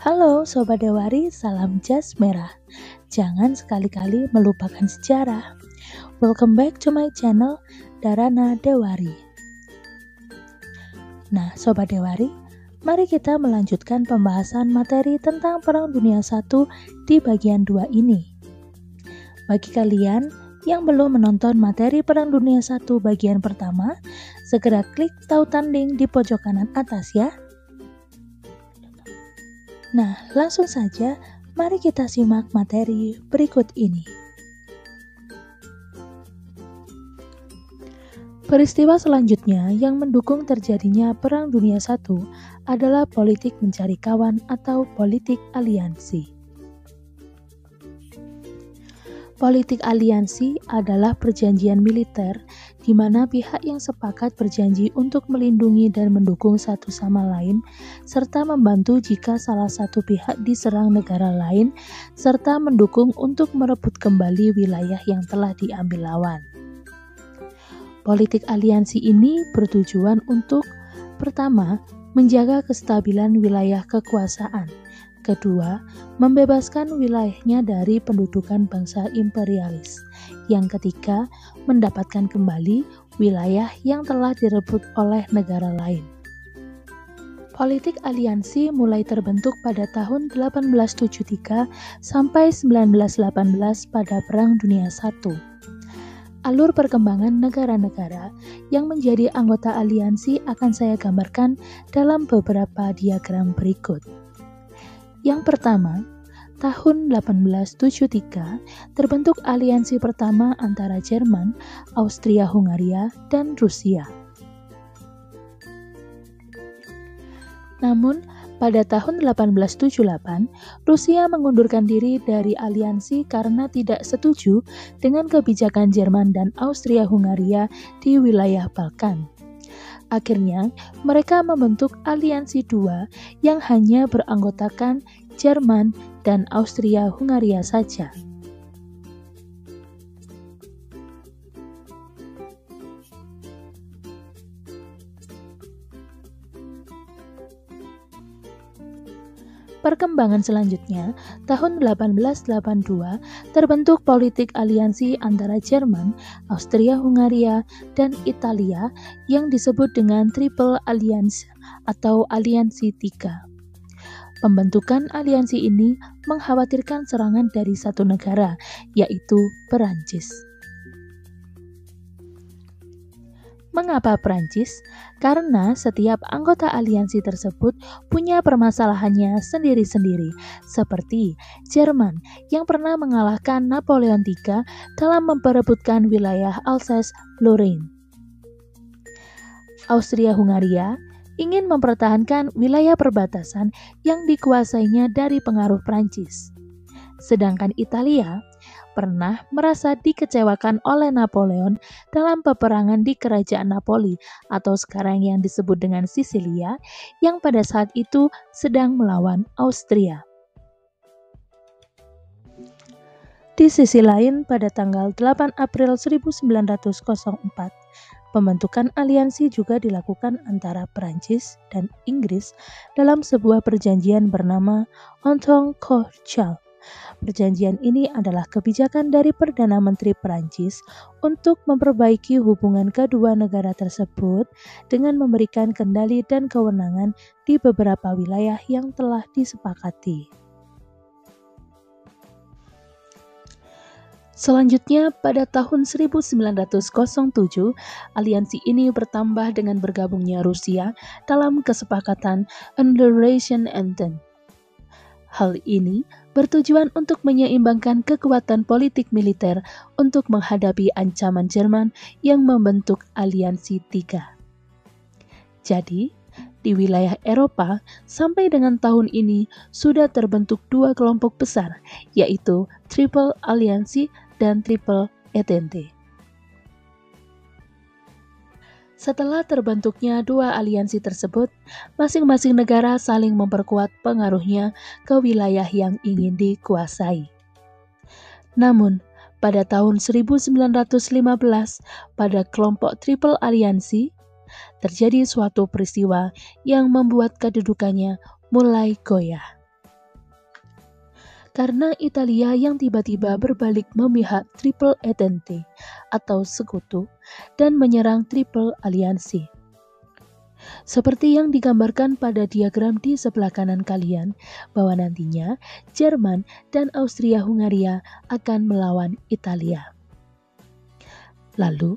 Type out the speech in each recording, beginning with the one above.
Halo Sobat Dewari, salam jas merah. Jangan sekali-kali melupakan sejarah. Welcome back to my channel, Dharana Dewari. Nah, Sobat Dewari, mari kita melanjutkan pembahasan materi tentang Perang Dunia I di bagian 2 ini. Bagi kalian yang belum menonton materi Perang Dunia I bagian pertama, segera klik tautan link di pojok kanan atas ya. Nah, langsung saja mari kita simak materi berikut ini. Peristiwa selanjutnya yang mendukung terjadinya Perang Dunia I adalah politik mencari kawan atau politik aliansi. Politik aliansi adalah perjanjian militer di mana pihak yang sepakat berjanji untuk melindungi dan mendukung satu sama lain, serta membantu jika salah satu pihak diserang negara lain, serta mendukung untuk merebut kembali wilayah yang telah diambil lawan. Politik aliansi ini bertujuan untuk, pertama, menjaga kestabilan wilayah kekuasaan. Kedua, membebaskan wilayahnya dari pendudukan bangsa imperialis. Yang ketiga, mendapatkan kembali wilayah yang telah direbut oleh negara lain. Politik aliansi mulai terbentuk pada tahun 1873 sampai 1918 pada Perang Dunia I. Alur perkembangan negara-negara yang menjadi anggota aliansi akan saya gambarkan dalam beberapa diagram berikut. Yang pertama, tahun 1873 terbentuk aliansi pertama antara Jerman, Austria-Hungaria, dan Rusia. Namun, pada tahun 1878, Rusia mengundurkan diri dari aliansi karena tidak setuju dengan kebijakan Jerman dan Austria-Hungaria di wilayah Balkan. Akhirnya, mereka membentuk aliansi dua yang hanya beranggotakan Jerman dan Austria-Hungaria saja. Perkembangan selanjutnya, tahun 1882 terbentuk politik aliansi antara Jerman, Austria-Hungaria, dan Italia yang disebut dengan Triple Alliance atau Aliansi Tiga. Pembentukan aliansi ini mengkhawatirkan serangan dari satu negara, yaitu Perancis. Mengapa Perancis? Karena setiap anggota aliansi tersebut punya permasalahannya sendiri-sendiri, seperti Jerman yang pernah mengalahkan Napoleon III dalam memperebutkan wilayah Alsace-Lorraine. Austria-Hungaria ingin mempertahankan wilayah perbatasan yang dikuasainya dari pengaruh Prancis. Sedangkan Italia pernah merasa dikecewakan oleh Napoleon dalam peperangan di Kerajaan Napoli atau sekarang yang disebut dengan Sisilia yang pada saat itu sedang melawan Austria. Di sisi lain, pada tanggal 8 April 1904, pembentukan aliansi juga dilakukan antara Perancis dan Inggris dalam sebuah perjanjian bernama Entente Cordiale. Perjanjian ini adalah kebijakan dari Perdana Menteri Perancis untuk memperbaiki hubungan kedua negara tersebut dengan memberikan kendali dan kewenangan di beberapa wilayah yang telah disepakati. Selanjutnya, pada tahun 1907, aliansi ini bertambah dengan bergabungnya Rusia dalam kesepakatan Andorran Entente. Hal ini bertujuan untuk menyeimbangkan kekuatan politik militer untuk menghadapi ancaman Jerman yang membentuk aliansi tiga. Jadi, di wilayah Eropa sampai dengan tahun ini sudah terbentuk dua kelompok besar, yaitu Triple Aliansi dan Triple Entente. Setelah terbentuknya dua aliansi tersebut, masing-masing negara saling memperkuat pengaruhnya ke wilayah yang ingin dikuasai. Namun, pada tahun 1915, pada kelompok Triple Aliansi, terjadi suatu peristiwa yang membuat kedudukannya mulai goyah. karena Italia yang tiba-tiba berbalik memihak Triple Entente atau sekutu dan menyerang Triple Aliansi. Seperti yang digambarkan pada diagram di sebelah kanan kalian, bahwa nantinya Jerman dan Austria-Hungaria akan melawan Italia. Lalu,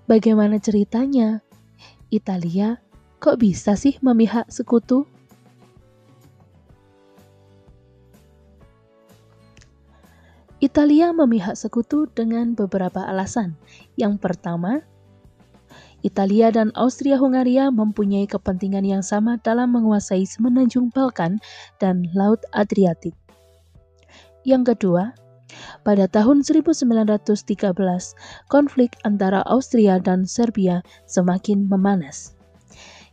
bagaimana ceritanya? Italia kok bisa sih memihak sekutu? Italia memihak sekutu dengan beberapa alasan. Yang pertama, Italia dan Austria-Hungaria mempunyai kepentingan yang sama dalam menguasai semenanjung Balkan dan Laut Adriatik. Yang kedua, pada tahun 1913, konflik antara Austria dan Serbia semakin memanas.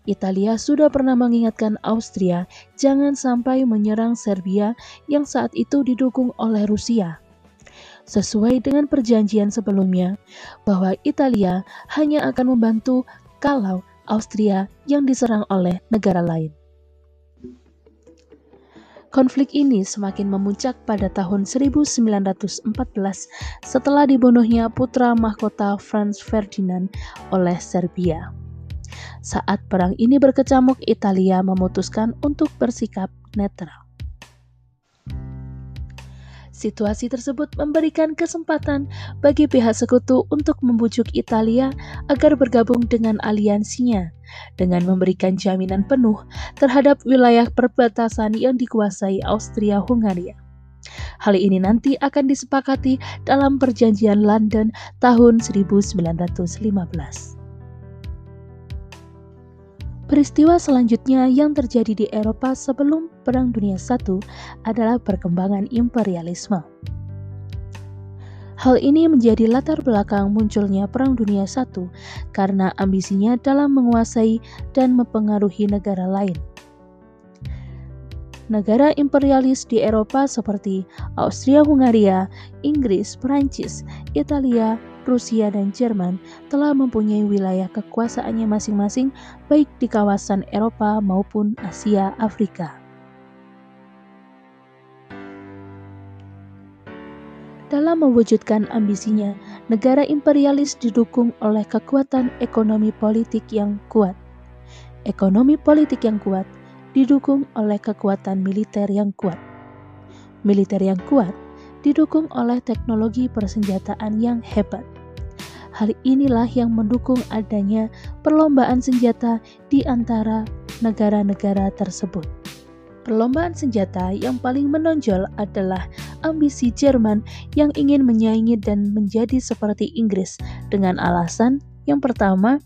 Italia sudah pernah mengingatkan Austria jangan sampai menyerang Serbia yang saat itu didukung oleh Rusia. Sesuai dengan perjanjian sebelumnya, bahwa Italia hanya akan membantu kalau Austria yang diserang oleh negara lain. Konflik ini semakin memuncak pada tahun 1914 setelah dibunuhnya putra mahkota Franz Ferdinand oleh Serbia. Saat perang ini berkecamuk, Italia memutuskan untuk bersikap netral. Situasi tersebut memberikan kesempatan bagi pihak sekutu untuk membujuk Italia agar bergabung dengan aliansinya, dengan memberikan jaminan penuh terhadap wilayah perbatasan yang dikuasai Austria-Hungaria. Hal ini nanti akan disepakati dalam Perjanjian London tahun 1915. Peristiwa selanjutnya yang terjadi di Eropa sebelum Perang Dunia I adalah perkembangan imperialisme. Hal ini menjadi latar belakang munculnya Perang Dunia I karena ambisinya dalam menguasai dan mempengaruhi negara lain. Negara imperialis di Eropa seperti Austria-Hungaria, Inggris, Prancis, Italia, Rusia, dan Jerman telah mempunyai wilayah kekuasaannya masing-masing baik di kawasan Eropa maupun Asia Afrika. Dalam mewujudkan ambisinya, negara imperialis didukung oleh kekuatan ekonomi politik yang kuat. Ekonomi politik yang kuat didukung oleh kekuatan militer yang kuat. Militer yang kuat didukung oleh teknologi persenjataan yang hebat. Hal inilah yang mendukung adanya perlombaan senjata di antara negara-negara tersebut. Perlombaan senjata yang paling menonjol adalah ambisi Jerman yang ingin menyaingi dan menjadi seperti Inggris dengan alasan yang pertama,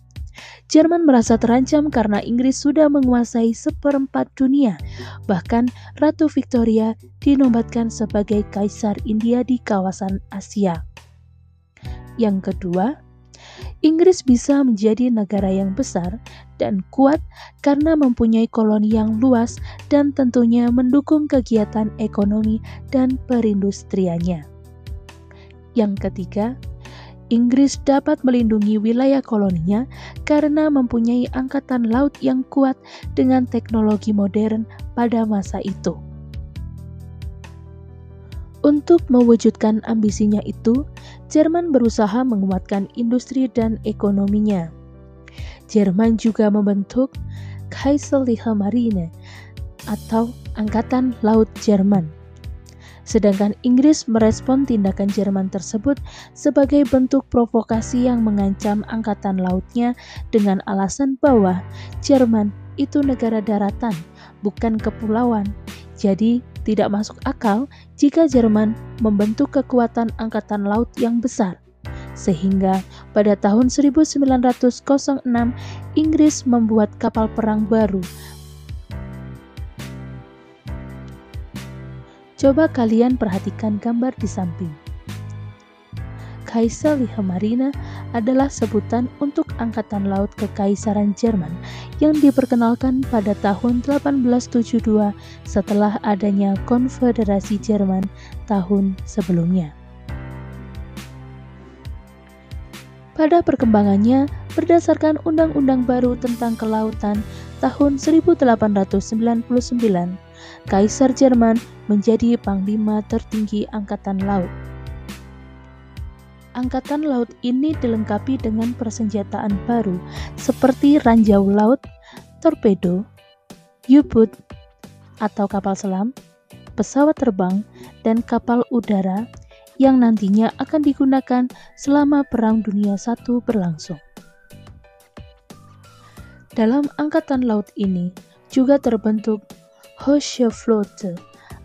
Jerman merasa terancam karena Inggris sudah menguasai 1/4 dunia. Bahkan Ratu Victoria dinobatkan sebagai Kaisar India di kawasan Asia. Yang kedua, Inggris bisa menjadi negara yang besar dan kuat karena mempunyai koloni yang luas dan tentunya mendukung kegiatan ekonomi dan perindustriannya. Yang ketiga, Inggris dapat melindungi wilayah koloninya karena mempunyai angkatan laut yang kuat dengan teknologi modern pada masa itu. Untuk mewujudkan ambisinya itu, Jerman berusaha menguatkan industri dan ekonominya. Jerman juga membentuk Kaiserliche Marine atau Angkatan Laut Jerman. Sedangkan Inggris merespon tindakan Jerman tersebut sebagai bentuk provokasi yang mengancam angkatan lautnya dengan alasan bahwa Jerman itu negara daratan, bukan kepulauan. Jadi tidak masuk akal jika Jerman membentuk kekuatan angkatan laut yang besar. Sehingga pada tahun 1906 Inggris membuat kapal perang baru. Coba kalian perhatikan gambar di samping. Kaiserliche Marine adalah sebutan untuk angkatan laut Kekaisaran Jerman yang diperkenalkan pada tahun 1872 setelah adanya Konfederasi Jerman tahun sebelumnya. Pada perkembangannya, berdasarkan undang-undang baru tentang kelautan tahun 1899, Kaisar Jerman menjadi panglima tertinggi Angkatan Laut. Angkatan Laut ini dilengkapi dengan persenjataan baru seperti ranjau laut, torpedo, U-boot atau kapal selam, pesawat terbang, dan kapal udara yang nantinya akan digunakan selama Perang Dunia I berlangsung. Dalam Angkatan Laut ini juga terbentuk Hochseeflotte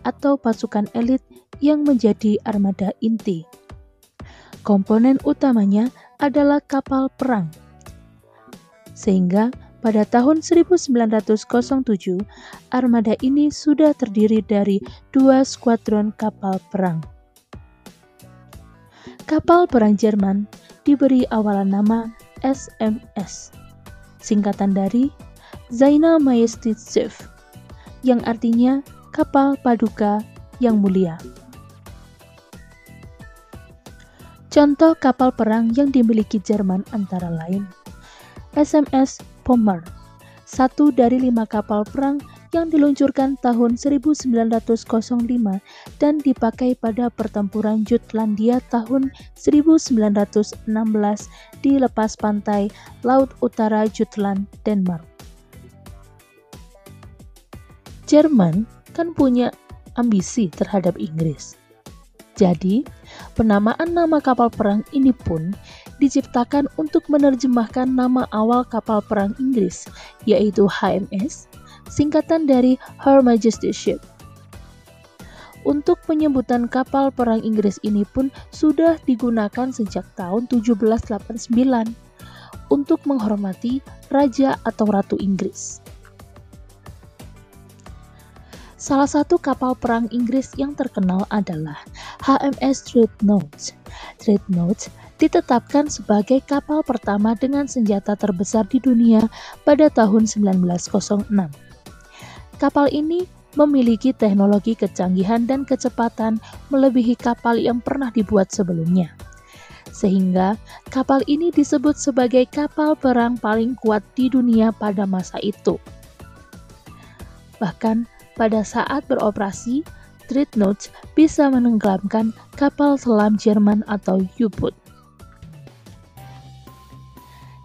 atau pasukan elit yang menjadi armada inti. Komponen utamanya adalah kapal perang. Sehingga pada tahun 1907, armada ini sudah terdiri dari 2 skuadron kapal perang. Kapal perang Jerman diberi awalan nama SMS, singkatan dari Seine Majestät Schiff, yang artinya kapal paduka yang mulia. Contoh kapal perang yang dimiliki Jerman antara lain SMS Pommer, satu dari 5 kapal perang yang diluncurkan tahun 1905 dan dipakai pada pertempuran Jutlandia tahun 1916 di lepas pantai Laut Utara Jutland, Denmark. Jerman kan punya ambisi terhadap Inggris. Jadi, penamaan nama kapal perang ini pun diciptakan untuk menerjemahkan nama awal kapal perang Inggris, yaitu HMS, singkatan dari Her Majesty's Ship. Untuk penyebutan kapal perang Inggris ini pun sudah digunakan sejak tahun 1789 untuk menghormati Raja atau Ratu Inggris. Salah satu kapal perang Inggris yang terkenal adalah HMS Dreadnought. Dreadnought ditetapkan sebagai kapal pertama dengan senjata terbesar di dunia pada tahun 1906. Kapal ini memiliki teknologi kecanggihan dan kecepatan melebihi kapal yang pernah dibuat sebelumnya. Sehingga kapal ini disebut sebagai kapal perang paling kuat di dunia pada masa itu. Bahkan pada saat beroperasi, Dreadnought bisa menenggelamkan kapal selam Jerman atau U-boot.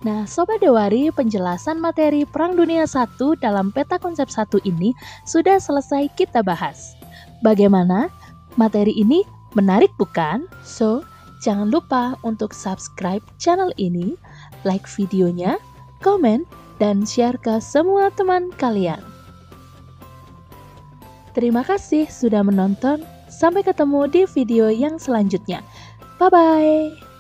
Nah, Sobat Dewari, penjelasan materi Perang Dunia I dalam peta konsep 1 ini sudah selesai kita bahas. Bagaimana? Materi ini menarik bukan? So, jangan lupa untuk subscribe channel ini, like videonya, komen, dan share ke semua teman kalian. Terima kasih sudah menonton. Sampai ketemu di video yang selanjutnya. Bye-bye.